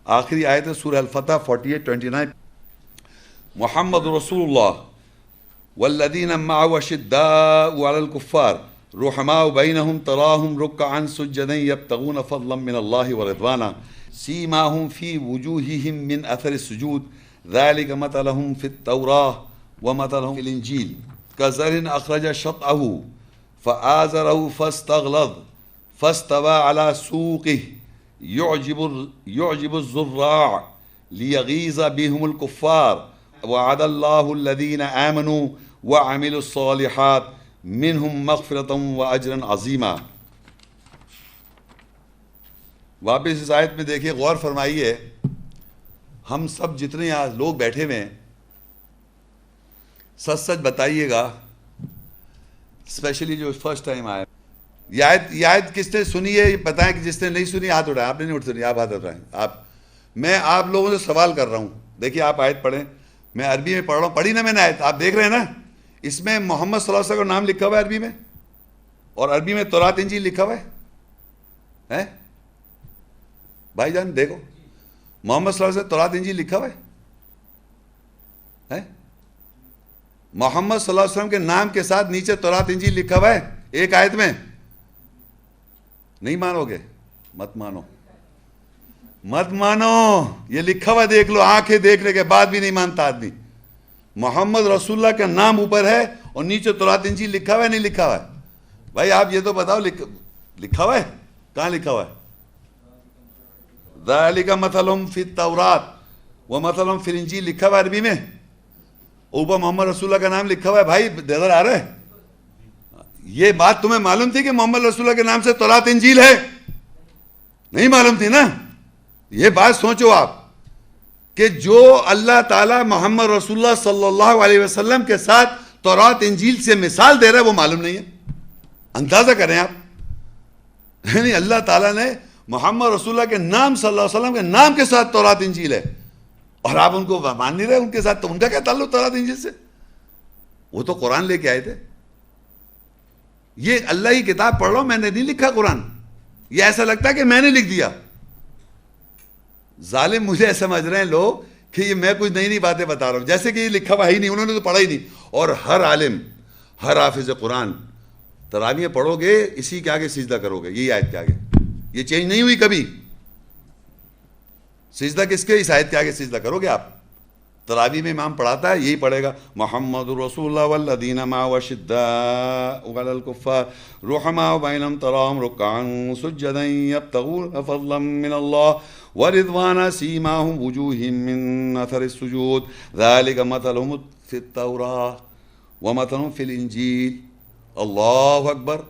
آخری آیت ہے سورہ الفتح 48-29. محمد رسول اللہ والذین معه اشداء علی الکفار رحماء بینہم تراہم رکعا سجدا یبتغون فضلا من اللہ ورضوانا سیماہم فی وجوہہم من اثر السجود ذلک مثلہم فی التوراۃ ومثلہم فی الانجیل کزرع اخرج شطأہ فآزرہ فاستغلظ فاستوى على سوقه يعجب الزراع ليغيظ بهم الكفار وعد الله الذين آمنوا وعملوا الصالحات منهم مغفرة وأجرا عظيما. واپس اس آیت میں دیکھیے، غور فرمائیے. ہم سب جتنے یہاں لوگ بیٹھے ہوئے ہیں سچ سچ بتائیے گا، اسپیشلی جو فرسٹ ٹائم آئے. یہ آیت کس نے سنی ہے بتائیں، کہ جس نے نہیں سنی ہاتھ اٹھائیں. آپ نے نہیں اٹھا، آپ ہاتھ اٹھائیں. میں آپ لوگوں سے سوال کر رہا ہوں. دیکھیے آپ آیت پڑھیں، میں عربی میں پڑھ رہا ہوں، پڑھی نا میں نے آیت، آپ دیکھ رہے ہیں نا. اس میں محمد صلی اللہ علیہ وسلم کا نام لکھا ہوا ہے عربی میں، اور عربی میں تورات انجیل لکھا ہوا ہے. بھائی جان دیکھو، محمد صلی اللہ علیہ وسلم تورات انجیل لکھا ہوا ہے. محمد صلی اللہ علیہ وسلم کے نام کے ساتھ نیچے تورات انجیل لکھا ہوا ہے ایک آیت میں. نہیں مانو گے؟ مت مانو، مت مانو. یہ لکھا ہوا دیکھ لو، آنکھیں دیکھنے کے بعد بھی نہیں مانتا آدمی. محمد رسول اللہ کا نام اوپر ہے اور نیچے تورات انجیل لکھا ہوا ہے. نہیں لکھا ہوا ہے؟ بھائی آپ یہ تو بتاؤ، لکھا ہوا ہے؟ کہاں لکھا ہوا ہے؟ ذالک مثلہم فی التوراۃ ومثلہم فی الانجیل لکھا ہوا ہے عربی میں. اوپر محمد رسول اللہ کا نام لکھا ہوا ہے. بھائی نظر آ رہا ہے؟ یہ بات تمہیں معلوم تھی کہ محمد رسول اللہ کے نام سے تورات انجیل ہے؟ نہیں معلوم تھی نا. یہ بات سوچو آپ کہ جو اللہ تعالیٰ محمد رسول اللہ صلی اللہ علیہ وسلم کے ساتھ تورات انجیل سے مثال دے رہا ہے وہ معلوم نہیں ہے. اندازہ کریں آپ. یعنی اللہ تعالیٰ نے محمد رسول اللہ کے نام صلی اللہ علیہ وسلم کے نام کے ساتھ تورات انجیل ہے، اور آپ ان کو مان نہیں رہے ان کے ساتھ. تو ان کا کیا تعلق تورات انجیل سے؟ وہ تو قرآن لے کے آئے تھے. یہ اللہ کی کتاب پڑھ رہا ہوں، میں نے نہیں لکھا قرآن. یہ ایسا لگتا ہے کہ میں نے لکھ دیا. ظالم مجھے ایسا سمجھ رہے ہیں لوگ کہ یہ میں کچھ نئی نئی باتیں بتا رہا ہوں، جیسے کہ یہ لکھا ہوا ہی نہیں، انہوں نے تو پڑھا ہی نہیں. اور ہر عالم، ہر حافظ قرآن تراویح پڑھو گے اسی کے آگے سجدہ کرو گے، یہی آیت کے آگے. یہ چینج نہیں ہوئی کبھی. سجدہ کس کے؟ اس آیت کے آگے سجدہ کرو گے آپ. تراویح میں امام پڑھاتا ہے یہی پڑھے گا، محمد رسول اللہ والذین معه اشداء علی الکفار رحماء بینہم تراہم رکعا سجدا یبتغون فضلا من اللہ ورضوانا سیماہم وجوہہم من اثر السجود ذلک مثلہم فی التوراۃ ومثلہم فی الانجیل. اللہ اکبر.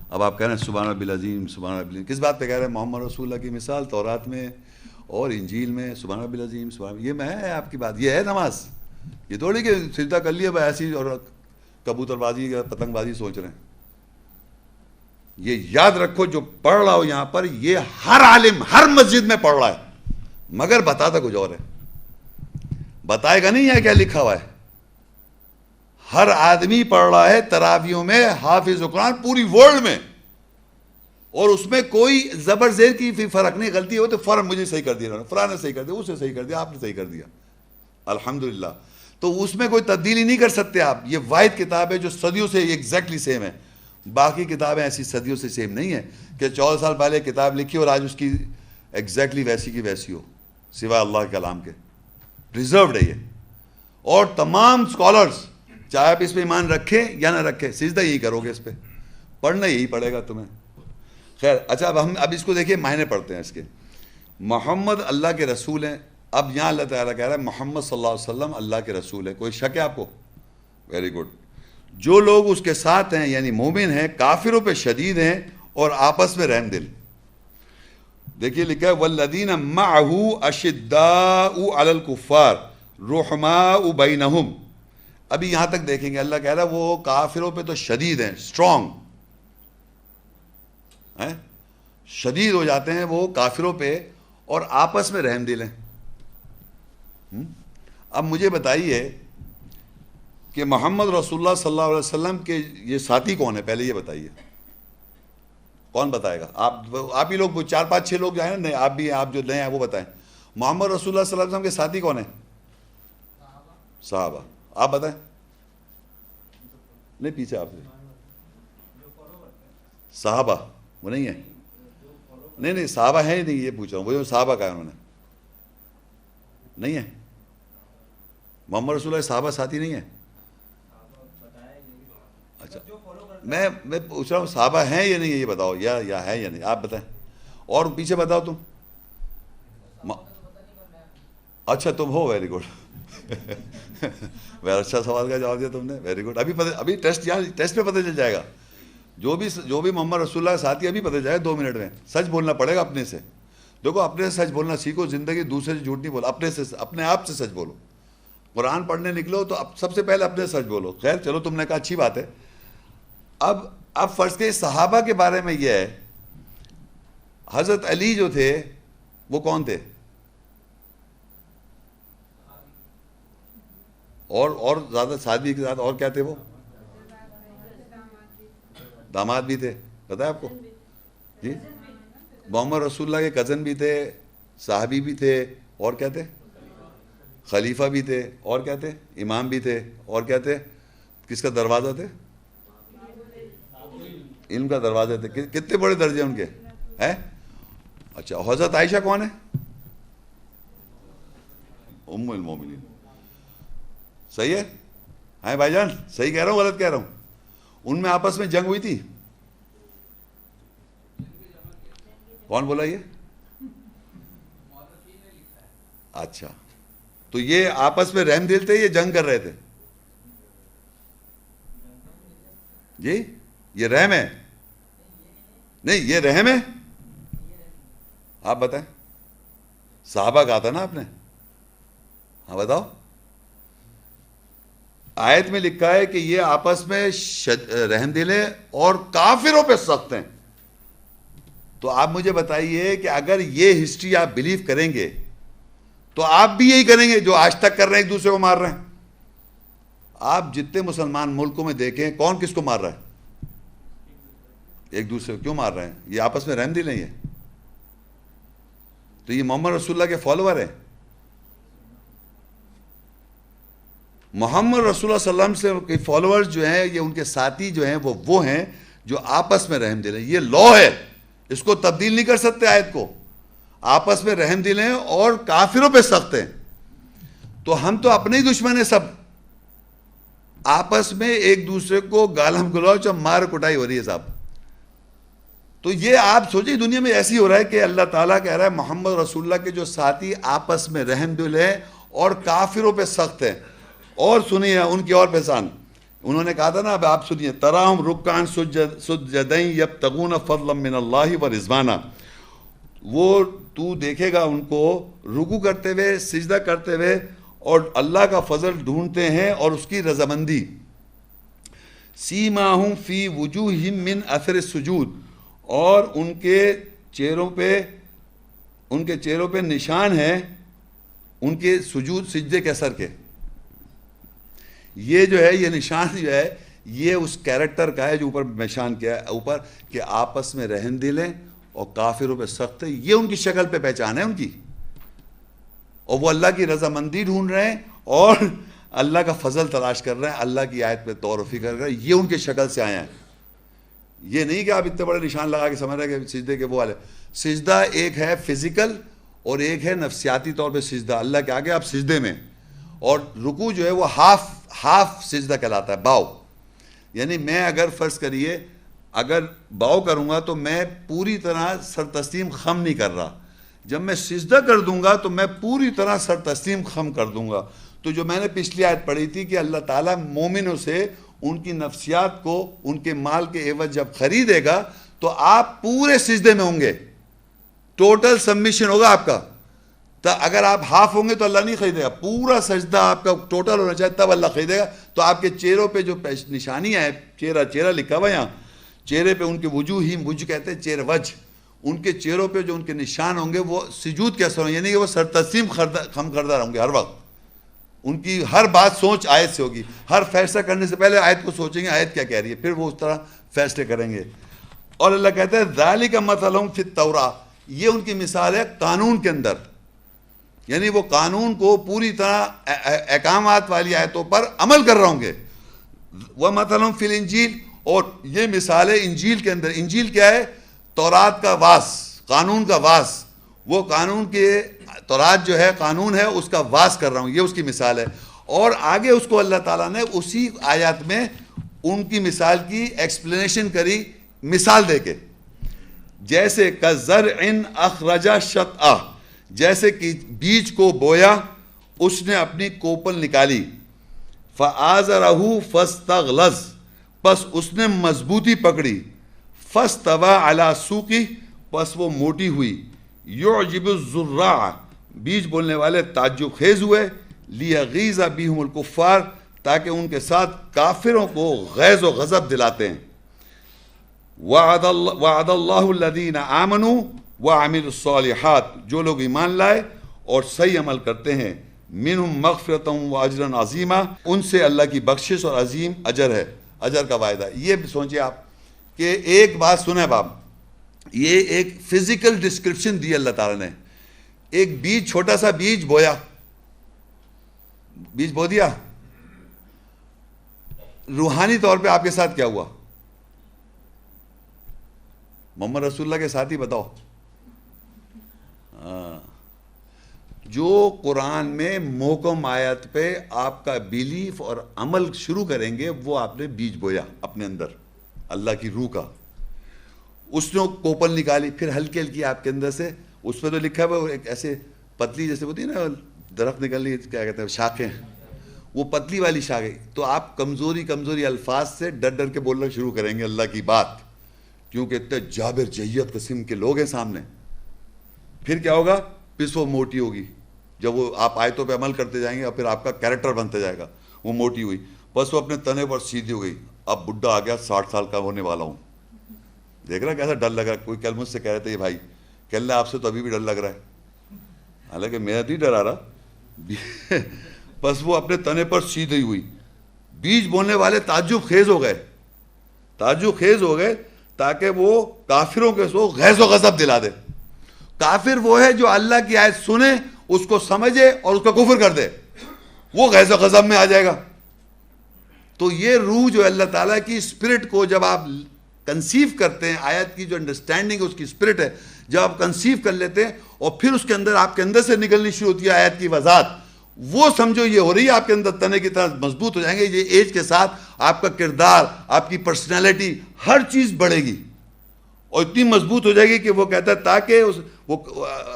اب آپ کہہ رہے ہیں سبحان ربی العظیم، سبحان ربی العظیم. کس بات پہ کہہ رہے ہیں؟ محمد رسول اللہ کی مثال تورات میں اور انجیل میں. سبحان ربی العظیم، سبحان. یہ میں ہے آپ کی بات، یہ ہے نماز. یہ تھوڑی کہ سجدہ کر لیا بھائی ایسی اور کبوتر بازی یا پتنگ بازی سوچ رہے ہیں. یہ یاد رکھو، جو پڑھ رہا ہو یہاں پر یہ ہر عالم ہر مسجد میں پڑھ رہا ہے، مگر بتاتا کچھ اور ہے. بتائے گا نہیں ہے کیا لکھا ہوا ہے. ہر آدمی پڑھ رہا ہے تراویحوں میں حافظ قرآن پوری ورلڈ میں، اور اس میں کوئی زبر زیر کی فرق نہیں. غلطی ہو تو فوراً مجھے صحیح کر دیا، فلاں نے صحیح کر دیا، اسے صحیح کر دیا، آپ نے صحیح کر دیا. الحمدللہ. تو اس میں کوئی تبدیلی نہیں کر سکتے آپ. یہ واحد کتاب ہے جو صدیوں سے ایگزیکٹلی سیم ہے. باقی کتابیں ایسی صدیوں سے سیم نہیں ہے کہ 14 سال پہلے کتاب لکھی اور آج اس کی ایگزیکٹلی ویسی کی ویسی ہو، سوائے اللہ کے کلام کے. پریزروڈ ہے یہ. اور تمام اسکالرز چاہے آپ اس پہ ایمان رکھیں یا نہ رکھیں سجدہ یہی کرو گے، اس پہ پڑھنا یہی پڑے گا تمہیں. خیر اچھا، اب اس کو دیکھیے، معنی پڑھتے ہیں اس کے. محمد اللہ کے رسول ہیں. اب یہاں اللہ تعالیٰ کہہ رہا ہے محمد صلی اللہ علیہ وسلم اللہ کے رسول ہے. کوئی شک ہے آپ کو؟ Very good. جو لوگ اس کے ساتھ ہیں یعنی مومن ہیں، کافروں پہ شدید ہیں اور آپس میں رحم دل. دیکھیے لکھا ہے والذین معه اشداء علی الکفار رحماء بینہم. ابھی یہاں تک دیکھیں گے اللہ کہہ رہا ہے وہ کافروں پہ تو شدید ہیں، اسٹرانگ ہیں، شدید ہو جاتے ہیں وہ کافروں پہ، اور آپس میں رحم دل ہیں. اب مجھے بتائیے کہ محمد رسول اللہ صلی اللہ علیہ وسلم کے یہ ساتھی کون ہے؟ پہلے یہ بتائیے، کون بتائے گا؟ آپ ہی لوگ 4 5 6 لوگ جو ہیں نا، آپ بھی، آپ جو نئے ہیں وہ بتائیں. محمد رسول اللہ صلی اللہ علیہ وسلم کے ساتھی کون ہیں؟ صحابہ. آپ بتائیں. نہیں پیچھے آپ سے. صحابہ وہ نہیں ہے. نہیں صحابہ ہیں ہی نہیں, یہ پوچھ رہا ہوں. وہ جو صحابہ کا ہے انہوں نے نہیں ہے. محمد رسول اللہ صحابہ ساتھی نہیں ہے. اچھا میں پوچھ رہا ہوں صحابہ ہیں یا نہیں ہے یہ بتاؤ, یا ہے یا نہیں آپ بتائیں. اور پیچھے بتاؤ تم. اچھا تم ہو, ویری گڈ. بہت اچھا سوال کا جواب دیا تم نے, ویری گڈ. ابھی ٹیسٹ پہ پتہ چل جائے گا. جو بھی محمد رسول اللہ ساتھی ابھی پتہ چلے گا 2 منٹ میں. سچ بولنا پڑے گا اپنے سے. دیکھو اپنے سے سچ بولنا سیکھو زندگی, دوسرے سے جھوٹ نہیں بولو, اپنے آپ سے سچ بولو. قرآن پڑھنے نکلو تو سب سے پہلے اپنے سچ بولو. خیر چلو تم نے کہا اچھی بات ہے. اب فرض کے صحابہ کے بارے میں یہ ہے, حضرت علی جو تھے وہ کون تھے؟ اور زیادہ سادگی کے ساتھ اور کیا تھے؟ وہ داماد بھی تھے. پتہ ہے آپ کو جی؟ محمد رسول اللہ کے کزن بھی تھے, صحابی بھی تھے, اور کیا تھے؟ خلیفہ بھی تھے, اور کیا تھے؟ امام بھی تھے, اور کیا تھے؟ کس کا دروازہ تھے؟ علم کا دروازہ تھے. کتنے بڑے درجے ان کے ہیں. اچھا حضرت عائشہ کون ہے؟ ام المومنین. صحیح ہے ہیں بھائی جان؟ صحیح کہہ رہا ہوں غلط کہہ رہا ہوں؟ ان میں آپس میں جنگ ہوئی تھی. کون بولا یہ؟ اچھا تو یہ آپس میں رحم دل تھے, یہ جنگ کر رہے تھے؟ جی یہ رحم ہے؟ نہیں یہ رحم ہے. آپ بتائیں. صحابہ کہا تھا نا آپ نے. ہاں بتاؤ. آیت میں لکھا ہے کہ یہ آپس میں رحم دل ہیں اور کافروں پہ سخت ہیں. تو آپ مجھے بتائیے کہ اگر یہ ہسٹری آپ بلیو کریں گے تو آپ بھی یہی کریں گے جو آج تک کر رہے ہیں, ایک دوسرے کو مار رہے ہیں. آپ جتنے مسلمان ملکوں میں دیکھیں کون کس کو مار رہا ہے؟ ایک دوسرے کو. کیوں مار رہے ہیں؟ یہ آپس میں رحم دل نہیں ہے. تو یہ محمد رسول اللہ کے فالوور ہیں. محمد رسول اللہ صلی اللہ علیہ وسلم کے فالوورز جو ہیں, یہ ان کے ساتھی جو ہیں وہ ہیں جو آپس میں رحم دل ہیں. یہ لا ہے, اس کو تبدیل نہیں کر سکتے آیت کو. آپس میں رحم دل ہیں اور کافروں پہ سخت ہیں. تو ہم تو اپنے ہی دشمن ہیں سب. آپس میں ایک دوسرے کو گالم گلوچ اور مار کٹائی ہو رہی ہے صاحب. تو یہ آپ سوچیں دنیا میں ایسی ہو رہا ہے کہ اللہ تعالیٰ کہہ رہا ہے محمد رسول اللہ کے جو ساتھی آپس میں رحم دل ہیں اور کافروں پہ سخت ہیں. اور سنیے ان کی اور پہچان. انہوں نے کہا تھا نا, اب آپ سنیے, تراہم رکعن سجدین یبتغون فضلا من اللہ ورضوانا. وہ تو دیکھے گا ان کو رکوع کرتے ہوئے, سجدہ کرتے ہوئے اور اللہ کا فضل ڈھونڈتے ہیں اور اس کی رضامندی. سیماہم فی وجوہہم من اثر السجود. اور ان کے چہروں پہ نشان ہیں ان کے سجود سجدے کے اثر کے. یہ جو ہے یہ نشان جو ہے یہ اس کیریکٹر کا ہے جو اوپر نشان کیا ہے اوپر, کہ آپس میں رحم دل ہیں اور کافروں پہ سخت ہے. یہ ان کی شکل پہ پہچان ہے ان کی. اور وہ اللہ کی رضامندی ڈھونڈ رہے ہیں اور اللہ کا فضل تلاش کر رہے ہیں, اللہ کی آیت پہ طور و فکر کر رہے ہیں. یہ ان کے شکل سے آئے ہیں. یہ نہیں کہ آپ اتنے بڑے نشان لگا کے سمجھ رہے ہیں کہ سجدے کے وہ والے. سجدہ ایک ہے فزیکل اور ایک ہے نفسیاتی طور پہ سجدہ. اللہ کے آگے آپ سجدے میں, اور رکوع جو ہے وہ ہاف سجدہ کہلاتا ہے, باؤ. یعنی میں اگر فرض کریے اگر باؤ کروں گا تو میں پوری طرح سر تسلیم خم نہیں کر رہا. جب میں سجدہ کر دوں گا تو میں پوری طرح سر تسلیم خم کر دوں گا. تو جو میں نے پچھلی آیت پڑھی تھی کہ اللہ تعالیٰ مومنوں سے ان کی نفسیات کو ان کے مال کے عوض جب خریدے گا تو آپ پورے سجدے میں ہوں گے, ٹوٹل سبمیشن ہوگا آپ کا. تو اگر آپ ہاف ہوں گے تو اللہ نہیں خریدے گا, پورا سجدہ آپ کا ٹوٹل ہونا چاہیے تب اللہ خریدے گا. تو آپ کے چہروں پہ جو نشانیاں ہیں, چہرہ لکھا ہوا یہاں, چہرے پہ ان کے وجوہ کہتے ہیں چہرہ وجہ, ان کے چہروں پہ جو ان کے نشان ہوں گے وہ سجود کے اثر ہوں گے. یعنی کہ وہ سر تسلیم خم کردہ رہوں گے ہر وقت. ان کی ہر بات سوچ آیت سے ہوگی. ہر فیصلہ کرنے سے پہلے آیت کو سوچیں گے آیت کیا کہہ رہی ہے, پھر وہ اس طرح فیصلے کریں گے. اور اللہ کہتا ہے ذالک مثلہم فی التوراۃ, یہ ان کی مثال ہے قانون کے اندر. یعنی وہ قانون کو پوری طرح احکامات والی آیتوں پر عمل کر رہے ہوں گے. وَمَثَلٌ فِي الْإِنْجِيلِ، اور یہ مثال ہے انجیل کے اندر. انجیل کیا ہے؟ تورات کا واس، قانون کا واس. وہ قانون کے تورات جو ہے قانون ہے، اس کا واس کر رہا ہوں، یہ اس کی مثال ہے. اور آگے اس کو اللہ تعالیٰ نے اسی آیات میں ان کی مثال کی ایکسپلینیشن کری مثال دے کے. جیسے کَزَرْعٍ أَخْرَجَ شَطْأَهُ، جیسے کہ بیج کو بویا، اس نے اپنی کوپل نکالی. فَآزَرَهُ فَاسْتَغْلَظَ، پس اس نے مضبوطی پکڑی. فَاسْتَوَىٰ عَلَىٰ سُوقِهِ، پس وہ موٹی ہوئی. يُعْجِبُ الزُّرَّاعَ، بیج بولنے والے تعجب خیز ہوئے. لِيَغِيظَ بِهِمُ الْكُفَّارَ، تاکہ ان کے ساتھ کافروں کو غیظ و غضب دلاتے ہیں. وعد اللہ الذین آمنوا وعملوا الصالحات، جو لوگ ایمان لائے اور صحیح عمل کرتے ہیں. منہم مغفرۃ واجرا عظیما، ان سے اللہ کی بخشش اور عظیم اجر ہے، اجر کا وعدہ. یہ سوچیں آپ کہ ایک بات سنیں باپ، یہ ایک فزیکل ڈسکرپشن دی اللہ تعالیٰ نے. ایک بیج، چھوٹا سا بیج بویا، بیج بو دیا. روحانی طور پہ آپ کے ساتھ کیا ہوا؟ محمد رسول اللہ کے ساتھ ہی بتاؤ. جو قرآن میں محکم آیت پہ آپ کا بیلیف اور عمل شروع کریں گے، وہ آپ نے بیج بویا اپنے اندر اللہ کی روح کا. اس نے کوپل نکالی، پھر ہلکی ہلکی آپ کے اندر سے، اس پہ تو لکھا ہے وہ ایک ایسے پتلی جیسے ہوتی ہے نا درخت نکلنی، کیا کہتے ہیں شاخیں، وہ پتلی والی شاخیں. تو آپ کمزوری الفاظ سے ڈر ڈر کے بولنا شروع کریں گے اللہ کی بات، کیونکہ اتنے جابر جیت قسم کے لوگ ہیں سامنے. پھر کیا ہوگا؟ پھر وہ موٹی ہوگی. جب وہ آپ آیتوں پہ عمل کرتے جائیں گے اور پھر آپ کا کیریکٹر بنتا جائے گا. وہ موٹی ہوئی، بس وہ اپنے تنے پر سیدھی ہو گئی. اب بڈھا آ گیا، 60 سال کا ہونے والا ہوں. دیکھ رہا کیسا ڈر لگ رہا ہے. کوئی کل مجھ سے کہہ رہے تھے یہ بھائی کہنا آپ سے تو ابھی بھی ڈر لگ رہا ہے، حالانکہ میرا تو ہی ڈر آ رہا. بس وہ اپنے تنے پر سیدھی ہوئی. بیج بولنے والے تعجب خیز ہو گئے تاکہ وہ کافروں کے سو غیظ و غضب دلا دے. کافر وہ ہے جو اللہ کی آیت سنے، اس کو سمجھے اور اس کا کفر کر دے، وہ غیظ و غضب میں آ جائے گا. تو یہ روح جو اللہ تعالیٰ کی اسپرٹ کو جب آپ کنسیو کرتے ہیں، آیت کی جو انڈرسٹینڈنگ اس کی اسپرٹ ہے، جب آپ کنسیو کر لیتے ہیں اور پھر اس کے اندر آپ کے اندر سے نکلنی شروع ہوتی ہے آیت کی وضاحت، وہ سمجھو یہ ہو رہی ہے آپ کے اندر تنے کی طرح مضبوط ہو جائیں گے. یہ ایج کے ساتھ آپ کا کردار، آپ کی پرسنالٹی، ہر چیز بڑھے گی اور اتنی مضبوط ہو جائے گی کہ وہ کہتا ہے تاکہ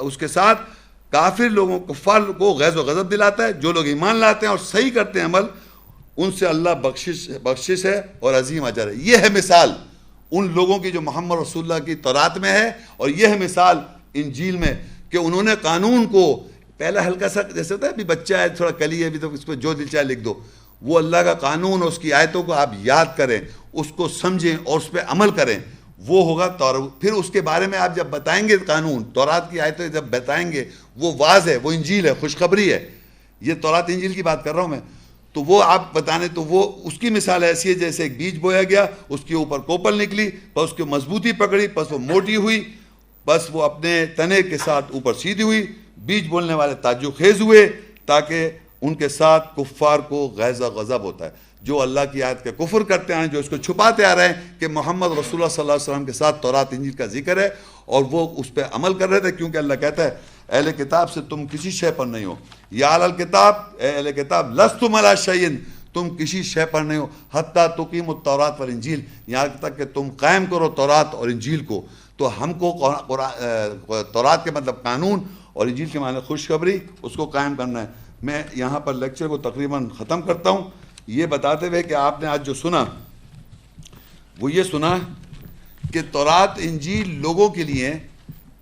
اس کے ساتھ کافر لوگوں کفار کو غیظ و غضب دلاتا ہے. جو لوگ ایمان لاتے ہیں اور صحیح کرتے ہیں عمل، ان سے اللہ بخشش ہے اور عظیم اجر ہے. یہ ہے مثال ان لوگوں کی جو محمد رسول اللہ کی تورات میں ہے، اور یہ ہے مثال انجیل میں کہ انہوں نے قانون کو پہلا ہلکا سا، جیسے ہوتا ہے ابھی بچہ ہے تھوڑا کلی ہے ابھی تو اس کو جو دل چاہے لکھ دو، وہ اللہ کا قانون اور اس کی آیتوں کو آپ یاد کریں، اس کو سمجھیں اور اس پہ عمل کریں، وہ ہوگا تورات. پھر اس کے بارے میں آپ جب بتائیں گے قانون، تورات کی آیتیں جب بتائیں گے، وہ واضح ہے، وہ انجیل ہے، خوشخبری ہے. یہ تورات انجیل کی بات کر رہا ہوں میں. تو وہ آپ بتانے، تو وہ اس کی مثال ایسی ہے جیسے ایک بیج بویا گیا، اس کے اوپر کوپل نکلی، پس اس کی مضبوطی پکڑی، پس وہ موٹی ہوئی، بس وہ اپنے تنے کے ساتھ اوپر سیدھی ہوئی. بیج بولنے والے تعجب خیز ہوئے تاکہ ان کے ساتھ کفار کو غیظ و غضب ہوتا ہے. جو اللہ کی آیت کا کفر کرتے ہیں، جو اس کو چھپاتے آ رہے ہیں کہ محمد رسول اللہ صلی اللہ علیہ وسلم کے ساتھ تورات انجیل کا ذکر ہے، اور وہ اس پہ عمل کر رہے تھے، کیونکہ اللہ کہتا ہے اہل کتاب سے تم کسی شے پر نہیں ہو. یا اہل کتاب، اے اہل کتاب، لستم علی شیء، تم کسی شے پر نہیں ہو، حتیٰ تقیموا التوراۃ والانجیل، یہاں تک کہ تم قائم کرو تورات اور انجیل کو. تو ہم کو تورات کے مطلب قانون اور انجیل کے معنی خوشخبری، اس کو قائم کرنا ہے. میں یہاں پر لیکچر کو تقریباً ختم کرتا ہوں یہ بتاتے ہوئے کہ آپ نے آج جو سنا وہ یہ سنا کہ تورات انجیل لوگوں کے لیے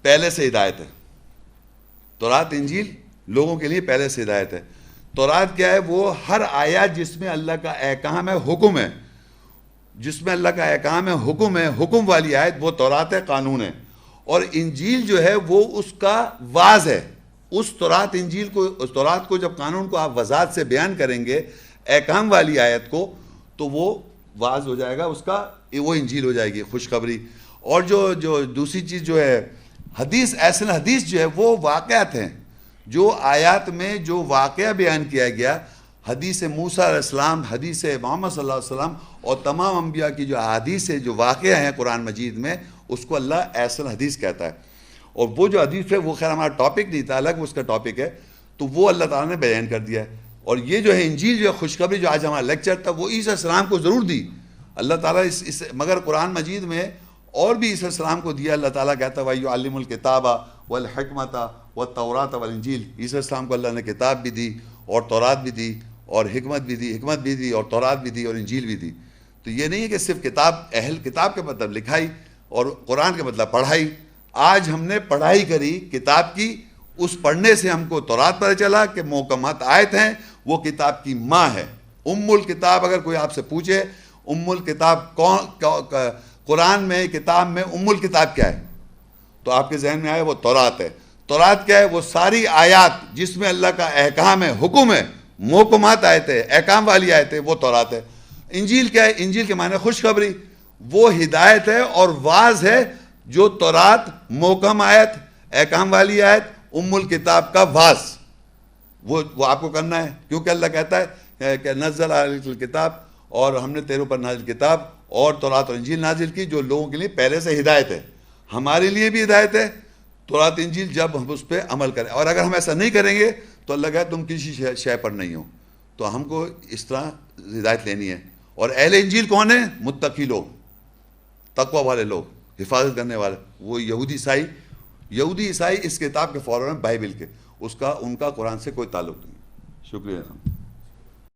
پہلے سے ہدایت ہے. تورات انجیل لوگوں کے لیے پہلے سے ہدایت ہے. تورات کیا ہے؟ وہ ہر آیات جس میں اللہ کا احکام ہے، حکم ہے، جس میں اللہ کا احکام ہے، حکم والی آیت، وہ تورات ہے، قانون ہے. اور انجیل جو ہے وہ اس کا واز ہے. اس تورات انجیل کو، اس تورات کو جب قانون کو آپ وضاحت سے بیان کریں گے، احکام والی آیت کو، تو وہ واز ہو جائے گا اس کا، وہ انجیل ہو جائے گی، خوشخبری. اور جو دوسری چیز جو ہے حدیث، اصل حدیث جو ہے وہ واقعات ہیں. جو آیات میں جو واقعہ بیان کیا گیا، حدیث موسیٰ علیہ السلام، حدیث محمد صلی اللہ علیہ وسلم اور تمام انبیاء کی جو احادیث ہے، جو واقعہ ہیں قرآن مجید میں، اس کو اللہ احسن حدیث کہتا ہے. اور وہ جو حدیث ہے وہ خیر ہمارا ٹاپک نہیں تھا، الگ اس کا ٹاپک ہے، تو وہ اللہ تعالیٰ نے بیان کر دیا ہے. اور یہ جو ہے انجیل جو ہے خوشخبری جو آج ہمارا لیکچر تھا، وہ عیسیٰ علیہ السلام کو ضرور دی اللہ تعالیٰ مگر قرآن مجید میں اور بھی عیسیٰ علیہ السلام کو دیا. اللہ تعالیٰ کہتا ہے وَيُعَلِّمُ الْكِتَابَ وَالْحِكْمَةَ وَالتَّوْرَاةَ وَالْإِنْجِيلَ. عیسیٰ علیہ السلام کو اللہ نے کتاب بھی دی اور تورات بھی دی اور حکمت بھی دی اور تورات بھی دی اور انجیل بھی دی. تو یہ نہیں ہے کہ صرف کتاب، اہل کتاب کا مطلب لکھائی اور قرآن کا مطلب پڑھائی. آج ہم نے پڑھائی کری کتاب کی، اس پڑھنے سے ہم کو تورات پتہ چلا کہ محکمات آیت ہیں، وہ کتاب کی ماں ہے. الکتاب اگر کوئی آپ سے پوچھے الکتاب قرآن میں کتاب میں الکتاب کیا ہے، تو آپ کے ذہن میں آئے وہ تورات ہے. تورات کیا ہے؟ وہ ساری آیات جس میں اللہ کا احکام ہے، حکم ہے، محکمات آیت ہے، احکام والی آیت ہے، وہ تورات ہے. انجیل کیا ہے؟ انجیل کے معنی خوشخبری، وہ ہدایت ہے اور واعظ ہے. جو تورات محکم آیت، احکام والی آیت، الکتاب کا واعظ، وہ آپ کو کرنا ہے. کیونکہ اللہ کہتا ہے کہ نزل علیک الکتاب، اور ہم نے تیرے اوپر نازل کتاب اور تورات اور انجیل نازل کی، جو لوگوں کے لیے پہلے سے ہدایت ہے. ہمارے لیے بھی ہدایت ہے تورات انجیل، جب ہم اس پہ عمل کریں. اور اگر ہم ایسا نہیں کریں گے تو اللہ کہے تم کسی شے پر نہیں ہو. تو ہم کو اس طرح ہدایت لینی ہے. اور اہل انجیل کون ہیں؟ متقی لوگ، تقوی والے لوگ، حفاظت کرنے والے. وہ یہودی عیسائی اس کتاب کے فالوور ہیں، بائبل کے، ان کا قرآن سے کوئی تعلق نہیں. شکریہ.